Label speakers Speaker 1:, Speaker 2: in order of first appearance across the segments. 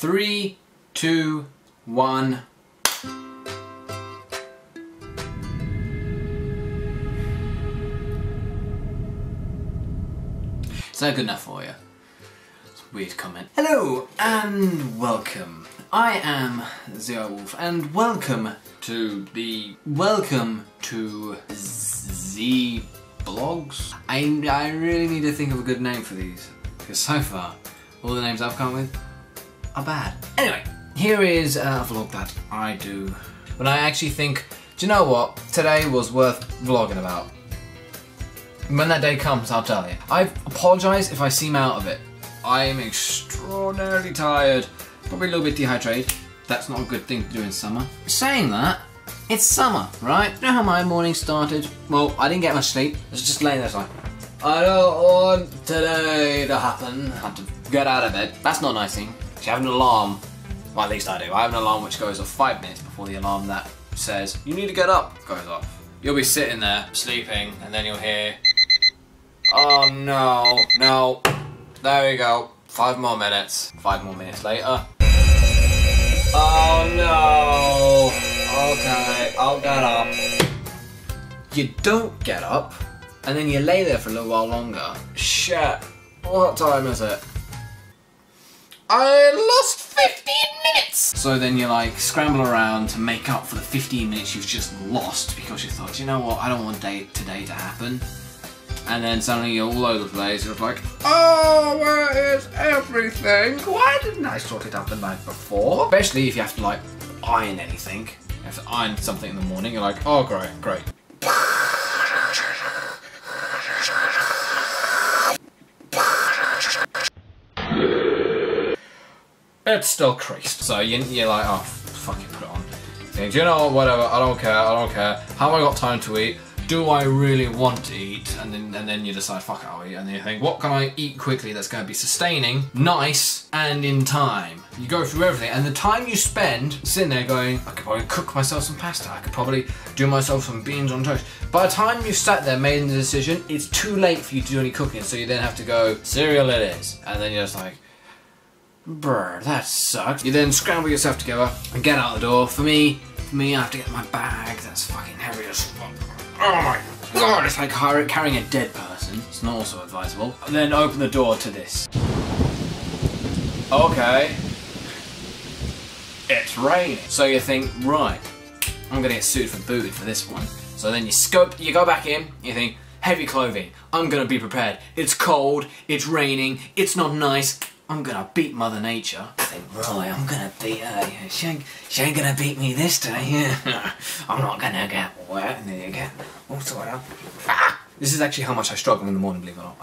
Speaker 1: 3, 2, 1. Is that good enough for you? It's a weird comment. Hello and welcome. I am ZeeReact and welcome to Z Blogs. I really need to think of a good name for these because so far all the names I've come up with are bad. Anyway, here is a vlog that I do when I actually think, do you know what? Today was worth vlogging about. When that day comes, I'll tell you. I apologise if I seem out of it. I am extraordinarily tired, probably a little bit dehydrated. That's not a good thing to do in summer. Saying that, it's summer, right? You know how my morning started? Well, I didn't get much sleep. I was just laying there like, I don't want today to happen. I had to get out of bed. That's not a nice thing. You have an alarm. Well, at least I do. I have an alarm which goes off 5 minutes before the alarm that says, you need to get up, goes off. You'll be sitting there, sleeping, and then you'll hear, oh no, no. There we go. 5 more minutes. 5 more minutes later. Oh no. Okay, I'll get up. You don't get up, and then you lay there for a little while longer. Shit. What time is it? I lost 15 minutes! So then you like scramble around to make up for the 15 minutes you've just lost because you thought, you know what, I don't want today to happen. And then suddenly you're all over the place, you're like, oh, where is everything? Why didn't I sort it out the night before? Especially if you have to like iron anything. You have to iron something in the morning, you're like, oh great, great. It's still creased. So you're like, oh, fucking put it on. You think, you know, whatever, I don't care. Have I got time to eat? Do I really want to eat? And then you decide, fuck it, I'll eat. And then you think, what can I eat quickly that's going to be sustaining, nice, and in time? You go through everything, and the time you spend sitting there going, I could probably cook myself some pasta, I could probably do myself some beans on toast. By the time you've sat there making the decision, it's too late for you to do any cooking, so you then have to go, cereal it is. And then you're just like, brr, that sucks. You then scramble yourself together and get out the door. For me, I have to get my bag, that's fucking heavy as fuck. Oh my god, it's like carrying a dead person. It's not also advisable. And then open the door to this. Okay. It's raining. So you think, right, I'm gonna get suited for booted for this one. So then you go back in, you think, heavy clothing. I'm gonna be prepared. It's cold, it's raining, it's not nice. I'm gonna beat Mother Nature. I think, right, I'm gonna beat her. She ain't gonna beat me this day. I'm not gonna get wet. And then you get all sorted out. This is actually how much I struggle in the morning, believe it or not.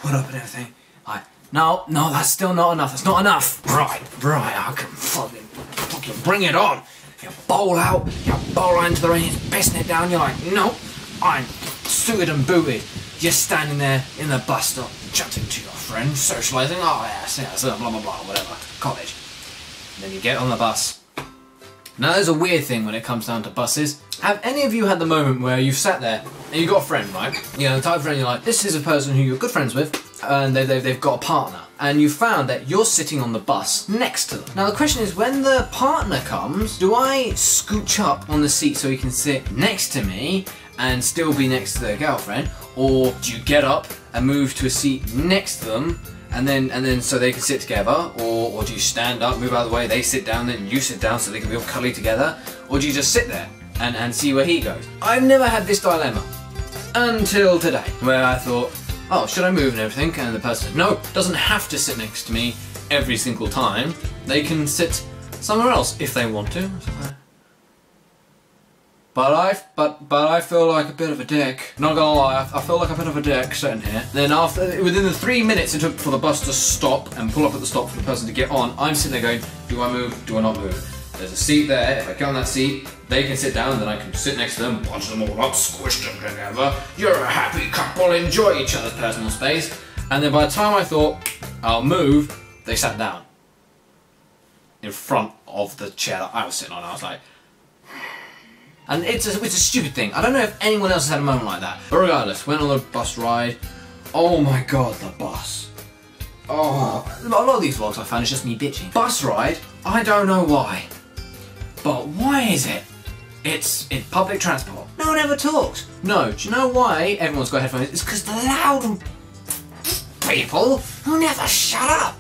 Speaker 1: What up and everything? No, that's still not enough. That's not enough. Right, I can fucking bring it on. You bowl out into the rain, it's pissing it down. You're like, nope, I'm suited and booted. You're standing there in the bus stop, chatting to your friend, socialising, oh yes, blah blah blah, whatever, college. And then you get on the bus. Now there's a weird thing when it comes down to buses. Have any of you had the moment where you've sat there and you've got a friend, right? You know, the type of friend you're like, this is a person who you're good friends with, and they've got a partner. And you found that you're sitting on the bus next to them. Now the question is, when the partner comes, do I scooch up on the seat so he can sit next to me and still be next to their girlfriend? Or do you get up and move to a seat next to them and then so they can sit together? Or do you stand up, move out of the way, they sit down, then you sit down so they can be all cuddly together? Or do you just sit there and see where he goes? I've never had this dilemma until today, where I thought, oh, should I move and everything? And the person said, no, doesn't have to sit next to me every single time. They can sit somewhere else if they want to. But I feel like a bit of a dick. Not gonna lie, I feel like a bit of a dick sitting here. Then within the 3 minutes it took for the bus to stop and pull up at the stop for the person to get on, I'm sitting there going, do I move, do I not move? There's a seat there, if I get on that seat, they can sit down and then I can sit next to them, bunch them all up, squish them together. You're a happy couple, enjoy each other's personal space. And then by the time I thought, I'll move, they sat down. In front of the chair that I was sitting on. I was like, and it's a stupid thing. I don't know if anyone else has had a moment like that. But regardless, went on the bus ride. Oh my god, the bus. Oh, a lot of these vlogs I found is just me bitching. Bus ride, I don't know why. But why is it? It's in public transport. No one ever talks. No, do you know why everyone's got headphones? It's because the loud people who never shut up.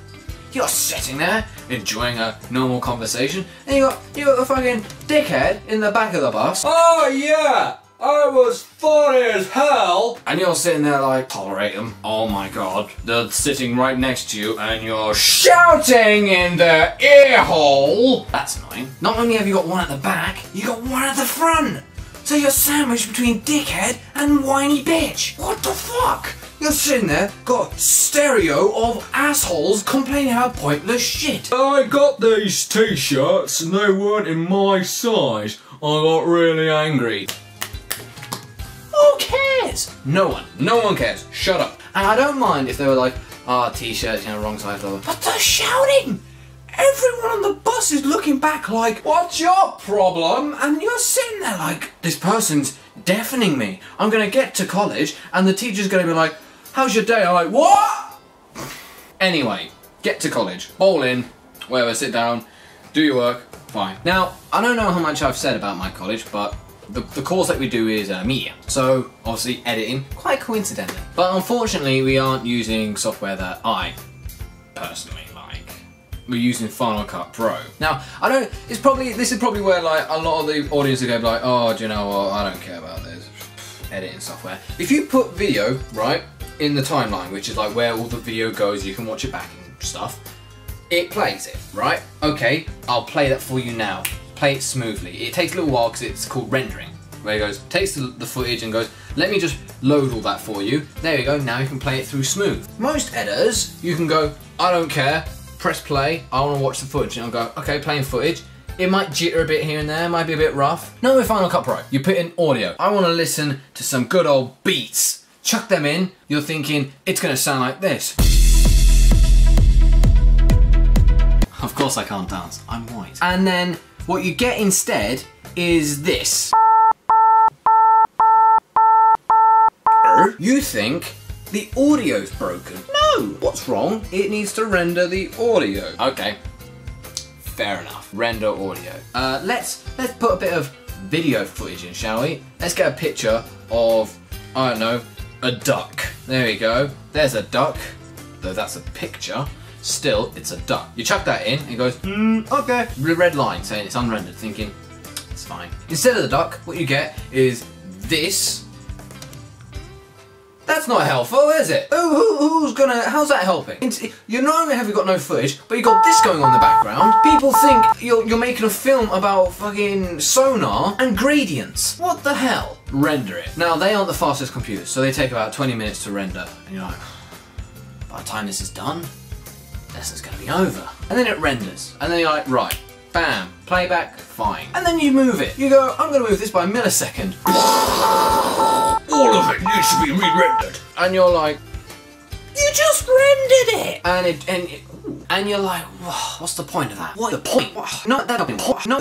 Speaker 1: You're sitting there, enjoying a normal conversation, and you got a fucking dickhead in the back of the bus. Oh yeah, I was funny as hell. And you're sitting there like, tolerate them. Oh my god, they're sitting right next to you and you're shouting in their ear hole. That's annoying. Not only have you got one at the back, you got one at the front. So you're sandwiched between dickhead and whiny bitch. What the fuck? You're sitting there, got a stereo of assholes complaining about pointless shit. I got these t-shirts and they weren't in my size. I got really angry. Who cares? No one cares. Shut up. And I don't mind if they were like, ah, t-shirts, you know, wrong size, blah, blah. But they're shouting. Everyone on the bus is looking back like, what's your problem? And you're sitting there like, this person's deafening me. I'm gonna get to college and the teacher's gonna be like, how's your day? I'm like, what? Anyway, get to college, bowl in, wherever, sit down, do your work, fine. Now, I don't know how much I've said about my college, but the course that we do is media. So, obviously editing, quite coincidentally. But unfortunately, we aren't using software that I personally like. We're using Final Cut Pro. Now, this is probably where like a lot of the audience are going to be like, oh, do you know what, I don't care about this editing software. If you put video, right, in the timeline, which is like where all the video goes, you can watch it back and stuff, it plays it, right? Okay, I'll play that for you now. Play it smoothly. It takes a little while because it's called rendering, where it goes, takes the footage and goes, let me just load all that for you. There you go, now you can play it through smooth. Most editors, you can go, I don't care, press play, I want to watch the footage, and I'll go, okay, playing footage. It might jitter a bit here and there, might be a bit rough. No, with Final Cut Pro, you put in audio. I want to listen to some good old beats. Chuck them in, you're thinking, it's going to sound like this. Of course I can't dance, I'm white. And then what you get instead is this. You think the audio's broken. No! What's wrong? It needs to render the audio. Okay, fair enough. Render audio. Let's put a bit of video footage in, shall we? Let's get a picture of, I don't know, a duck. There we go. There's a duck. Though that's a picture. Still, it's a duck. You chuck that in, and it goes, okay. The red line saying it's unrendered, thinking, it's fine. Instead of the duck, what you get is this. That's not helpful, is it? How's that helping? You not only have you got no footage, but you got this going on in the background. People think you're making a film about fucking sonar and gradients. What the hell? Render it. Now, they aren't the fastest computers, so they take about 20 minutes to render. And you're like, by the time this is done, lesson's gonna be over. And then it renders. And then you're like, right, bam, playback, fine. And then you move it. You go, I'm gonna move this by a millisecond. All of it needs to be re-rendered. And you're like, you just rendered it! And you're like, what's the point of that? What's the point? Not that point. No.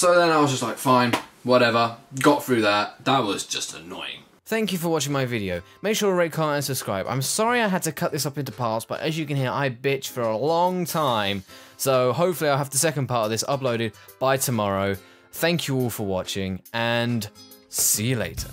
Speaker 1: So then I was just like, fine, whatever. Got through that. That was just annoying. Thank you for watching my video. Make sure to rate, comment, and subscribe. I'm sorry I had to cut this up into parts, but as you can hear, I bitched for a long time. So hopefully I'll have the second part of this uploaded by tomorrow. Thank you all for watching, and see you later.